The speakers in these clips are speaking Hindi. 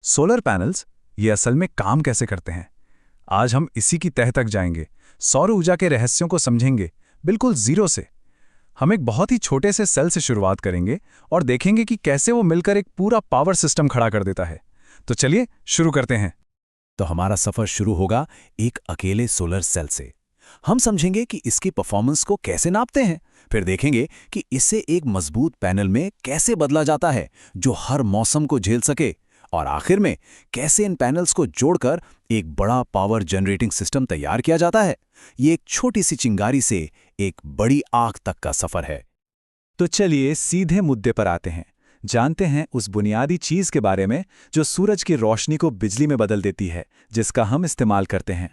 सोलर पैनल्स ये असल में काम कैसे करते हैं? आज हम इसी की तह तक जाएंगे। सौर ऊर्जा के रहस्यों को समझेंगे, बिल्कुल जीरो से। हम एक बहुत ही छोटे से सेल से शुरुआत करेंगे और देखेंगे कि कैसे वो मिलकर एक पूरा पावर सिस्टम खड़ा कर देता है। तो चलिए शुरू करते हैं। तो हमारा सफर शुरू होगा एक अकेले सोलर सेल से। हम समझेंगे कि इसकी परफॉर्मेंस को कैसे नापते हैं, फिर देखेंगे कि इसे एक मजबूत पैनल में कैसे बदला जाता है जो हर मौसम को झेल सके, और आखिर में कैसे इन पैनल्स को जोड़कर एक बड़ा पावर जनरेटिंग सिस्टम तैयार किया जाता है। ये एक छोटी सी चिंगारी से एक बड़ी आग तक का सफर है। तो चलिए सीधे मुद्दे पर आते हैं। जानते हैं उस बुनियादी चीज के बारे में जो सूरज की रोशनी को बिजली में बदल देती है, जिसका हम इस्तेमाल करते हैं।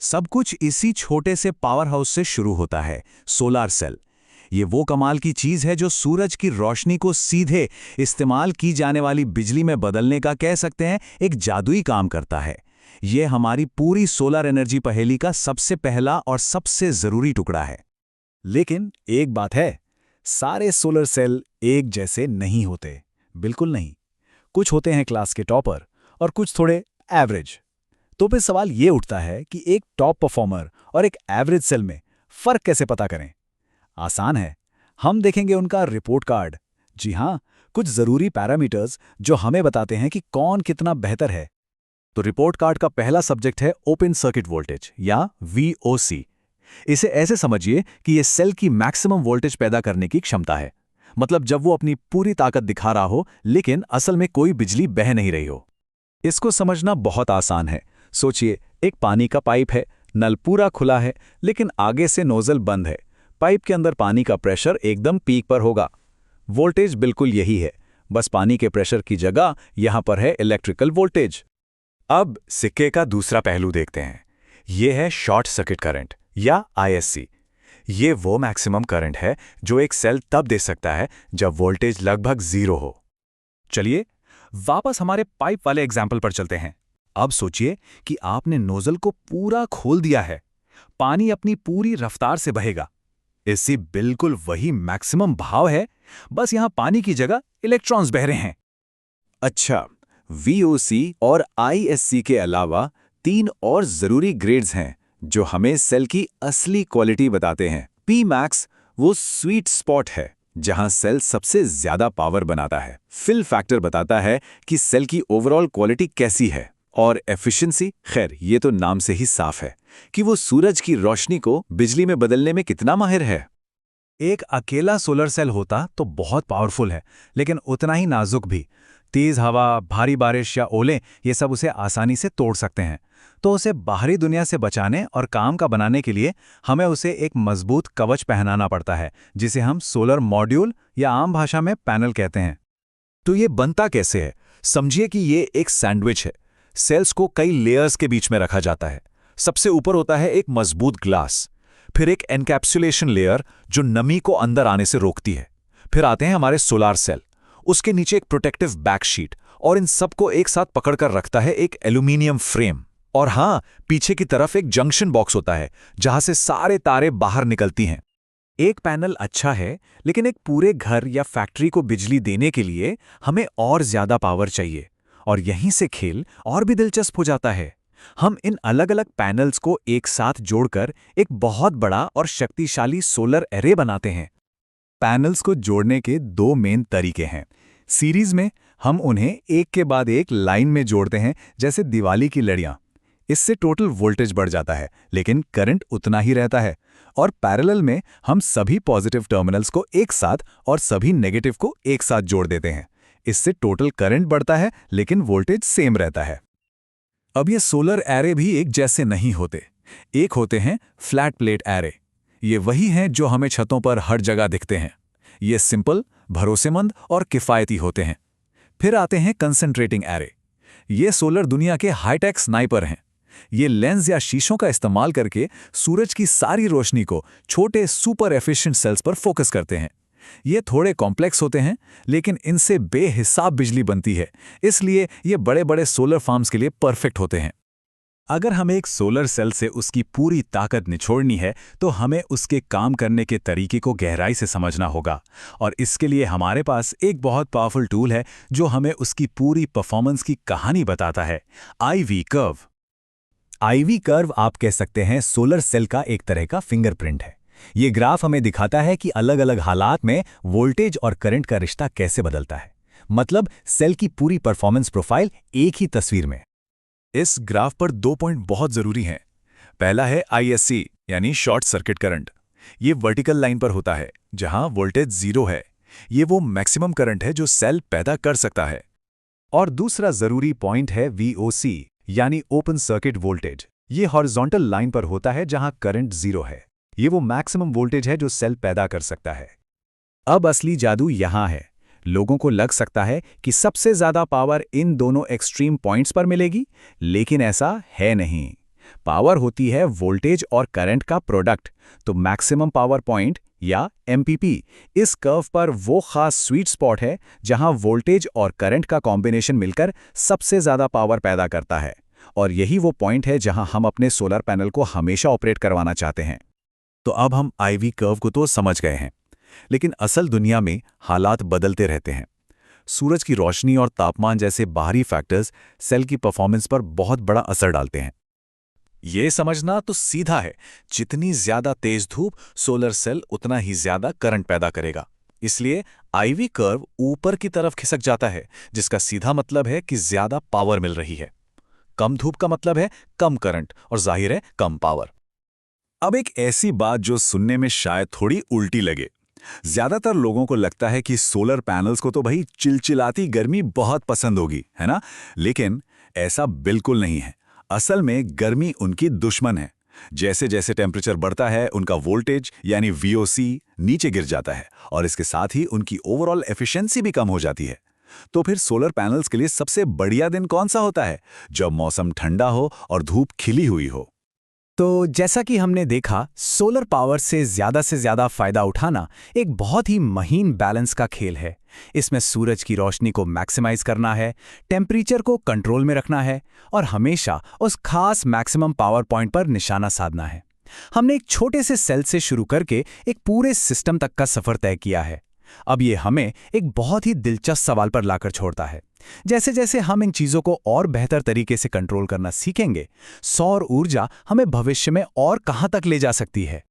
सब कुछ इसी छोटे से पावर हाउस से शुरू होता है, सोलार सेल। ये वो कमाल की चीज है जो सूरज की रोशनी को सीधे इस्तेमाल की जाने वाली बिजली में बदलने का, कह सकते हैं, एक जादुई काम करता है। ये हमारी पूरी सोलर एनर्जी पहेली का सबसे पहला और सबसे जरूरी टुकड़ा है। लेकिन एक बात है, सारे सोलर सेल एक जैसे नहीं होते, बिल्कुल नहीं। कुछ होते हैं क्लास के टॉपर और कुछ थोड़े एवरेज। तो फिर सवाल ये उठता है कि एक टॉप परफॉर्मर और एक एवरेज सेल में फर्क कैसे पता करें। आसान है, हम देखेंगे उनका रिपोर्ट कार्ड। जी हाँ, कुछ जरूरी पैरामीटर्स जो हमें बताते हैं कि कौन कितना बेहतर है। तो रिपोर्ट कार्ड का पहला सब्जेक्ट है ओपन सर्किट वोल्टेज या VOC। इसे ऐसे समझिए कि ये सेल की मैक्सिमम वोल्टेज पैदा करने की क्षमता है। मतलब जब वो अपनी पूरी ताकत दिखा रहा हो लेकिन असल में कोई बिजली बह नहीं रही हो। इसको समझना बहुत आसान है। सोचिए, एक पानी का पाइप है, नल पूरा खुला है, लेकिन आगे से नोजल बंद है। पाइप के अंदर पानी का प्रेशर एकदम पीक पर होगा। वोल्टेज बिल्कुल यही है, बस पानी के प्रेशर की जगह यहां पर है इलेक्ट्रिकल वोल्टेज। अब सिक्के का दूसरा पहलू देखते हैं। यह है शॉर्ट सर्किट करंट या ISC। ये वो मैक्सिमम करंट है जो एक सेल तब दे सकता है जब वोल्टेज लगभग 0 हो। चलिए वापस हमारे पाइप वाले एग्जाम्पल पर चलते हैं। अब सोचिए कि आपने नोजल को पूरा खोल दिया है। पानी अपनी पूरी रफ्तार से बहेगा। इससे बिल्कुल वही मैक्सिमम भाव है, बस यहां पानी की जगह इलेक्ट्रॉन्स बह रहे हैं। अच्छा, VOC और ISC के अलावा 3 और जरूरी ग्रेड्स हैं जो हमें सेल की असली क्वालिटी बताते हैं। Pmax वो स्वीट स्पॉट है जहां सेल सबसे ज्यादा पावर बनाता है। फिल फैक्टर बताता है कि सेल की ओवरऑल क्वालिटी कैसी है। और एफिशिएंसी, खैर ये तो नाम से ही साफ है कि वो सूरज की रोशनी को बिजली में बदलने में कितना माहिर है। एक अकेला सोलर सेल होता तो बहुत पावरफुल है, लेकिन उतना ही नाजुक भी। तेज हवा, भारी बारिश या ओले, ये सब उसे आसानी से तोड़ सकते हैं। तो उसे बाहरी दुनिया से बचाने और काम का बनाने के लिए हमें उसे एक मजबूत कवच पहनाना पड़ता है, जिसे हम सोलर मॉड्यूल या आम भाषा में पैनल कहते हैं। तो ये बनता कैसे है? समझिए कि ये एक सैंडविच है। सेल्स को कई लेयर्स के बीच में रखा जाता है। सबसे ऊपर होता है एक मजबूत ग्लास, फिर एक एनकैप्सुलेशन लेयर जो नमी को अंदर आने से रोकती है। फिर आते हैं हमारे सोलार सेल, उसके नीचे एक प्रोटेक्टिव बैकशीट, और इन सबको एक साथ पकड़कर रखता है एक एल्यूमिनियम फ्रेम। और हाँ, पीछे की तरफ एक जंक्शन बॉक्स होता है जहां से सारे तारे बाहर निकलती हैं। एक पैनल अच्छा है, लेकिन एक पूरे घर या फैक्ट्री को बिजली देने के लिए हमें और ज्यादा पावर चाहिए। और यहीं से खेल और भी दिलचस्प हो जाता है। हम इन अलग अलग पैनल्स को एक साथ जोड़कर एक बहुत बड़ा और शक्तिशाली सोलर एरे बनाते हैं। पैनल्स को जोड़ने के 2 मेन तरीके हैं। सीरीज में हम उन्हें एक के बाद एक लाइन में जोड़ते हैं, जैसे दिवाली की लड़ियां। इससे टोटल वोल्टेज बढ़ जाता है, लेकिन करंट उतना ही रहता है। और पैरेलल में हम सभी पॉजिटिव टर्मिनल्स को एक साथ और सभी नेगेटिव को एक साथ जोड़ देते हैं। इससे टोटल करंट बढ़ता है, लेकिन वोल्टेज सेम रहता है। अब ये सोलर एरे भी एक जैसे नहीं होते। एक होते हैं फ्लैट प्लेट एरे। ये वही हैं जो हमें छतों पर हर जगह दिखते हैं। ये सिंपल, भरोसेमंद और किफ़ायती होते हैं। फिर आते हैं कंसंट्रेटिंग एरे। ये सोलर दुनिया के हाईटेक स्नाइपर हैं। ये लेंस या शीशों का इस्तेमाल करके सूरज की सारी रोशनी को छोटे सुपर एफिशिएंट सेल्स पर फोकस करते हैं। ये थोड़े कॉम्प्लेक्स होते हैं, लेकिन इनसे बेहिसाब बिजली बनती है, इसलिए ये बड़े बड़े सोलर फार्म्स के लिए परफेक्ट होते हैं। अगर हमें एक सोलर सेल से उसकी पूरी ताकत निचोड़नी है तो हमें उसके काम करने के तरीके को गहराई से समझना होगा, और इसके लिए हमारे पास एक बहुत पावरफुल टूल है जो हमें उसकी पूरी परफॉर्मेंस की कहानी बताता है, IV कर्व। IV कर्व आप कह सकते हैं सोलर सेल का एक तरह का फिंगरप्रिंट है। ये ग्राफ हमें दिखाता है कि अलग अलग हालात में वोल्टेज और करंट का रिश्ता कैसे बदलता है, मतलब सेल की पूरी परफॉर्मेंस प्रोफाइल एक ही तस्वीर में। इस ग्राफ पर 2 पॉइंट बहुत जरूरी हैं। पहला है ISC यानी शॉर्ट सर्किट करंट। ये वर्टिकल लाइन पर होता है जहां वोल्टेज 0 है। ये वो मैक्सिमम करंट है जो सेल पैदा कर सकता है। और दूसरा जरूरी पॉइंट है VOC यानी ओपन सर्किट वोल्टेज। ये हॉरिजॉन्टल लाइन पर होता है जहां करंट 0 है। ये वो मैक्सिमम वोल्टेज है जो सेल पैदा कर सकता है। अब असली जादू यहां है। लोगों को लग सकता है कि सबसे ज्यादा पावर इन दोनों एक्सट्रीम पॉइंट्स पर मिलेगी, लेकिन ऐसा है नहीं। पावर होती है वोल्टेज और करंट का प्रोडक्ट। तो मैक्सिमम पावर पॉइंट या MPP इस कर्व पर वो खास स्वीट स्पॉट है जहां वोल्टेज और करंट का कॉम्बिनेशन मिलकर सबसे ज्यादा पावर पैदा करता है। और यही वो पॉइंट है जहां हम अपने सोलर पैनल को हमेशा ऑपरेट करवाना चाहते हैं। तो अब हम IV कर्व को तो समझ गए हैं, लेकिन असल दुनिया में हालात बदलते रहते हैं। सूरज की रोशनी और तापमान जैसे बाहरी फैक्टर्स सेल की परफॉर्मेंस पर बहुत बड़ा असर डालते हैं। ये समझना तो सीधा है, जितनी ज्यादा तेज धूप सोलर सेल उतना ही ज्यादा करंट पैदा करेगा। इसलिए IV कर्व ऊपर की तरफ खिसक जाता है, जिसका सीधा मतलब है कि ज्यादा पावर मिल रही है। कम धूप का मतलब है कम करंट और जाहिर है कम पावर। अब एक ऐसी बात जो सुनने में शायद थोड़ी उल्टी लगे। ज्यादातर लोगों को लगता है कि सोलर पैनल्स को तो भाई चिलचिलाती गर्मी बहुत पसंद होगी, है ना? लेकिन ऐसा बिल्कुल नहीं है। असल में गर्मी उनकी दुश्मन है। जैसे जैसे टेम्परेचर बढ़ता है उनका वोल्टेज यानी VOC नीचे गिर जाता है, और इसके साथ ही उनकी ओवरऑल एफिशिएंसी भी कम हो जाती है। तो फिर सोलर पैनल्स के लिए सबसे बढ़िया दिन कौन सा होता है? जब मौसम ठंडा हो और धूप खिली हुई हो। तो जैसा कि हमने देखा, सोलर पावर से ज्यादा फायदा उठाना एक बहुत ही महीन बैलेंस का खेल है। इसमें सूरज की रोशनी को मैक्सिमाइज करना है, टेम्परेचर को कंट्रोल में रखना है और हमेशा उस खास मैक्सिमम पावर पॉइंट पर निशाना साधना है। हमने एक छोटे से सेल से शुरू करके एक पूरे सिस्टम तक का सफर तय किया है। अब ये हमें एक बहुत ही दिलचस्प सवाल पर लाकर छोड़ता है। जैसे जैसे हम इन चीजों को और बेहतर तरीके से कंट्रोल करना सीखेंगे, सौर ऊर्जा हमें भविष्य में और कहां तक ले जा सकती है।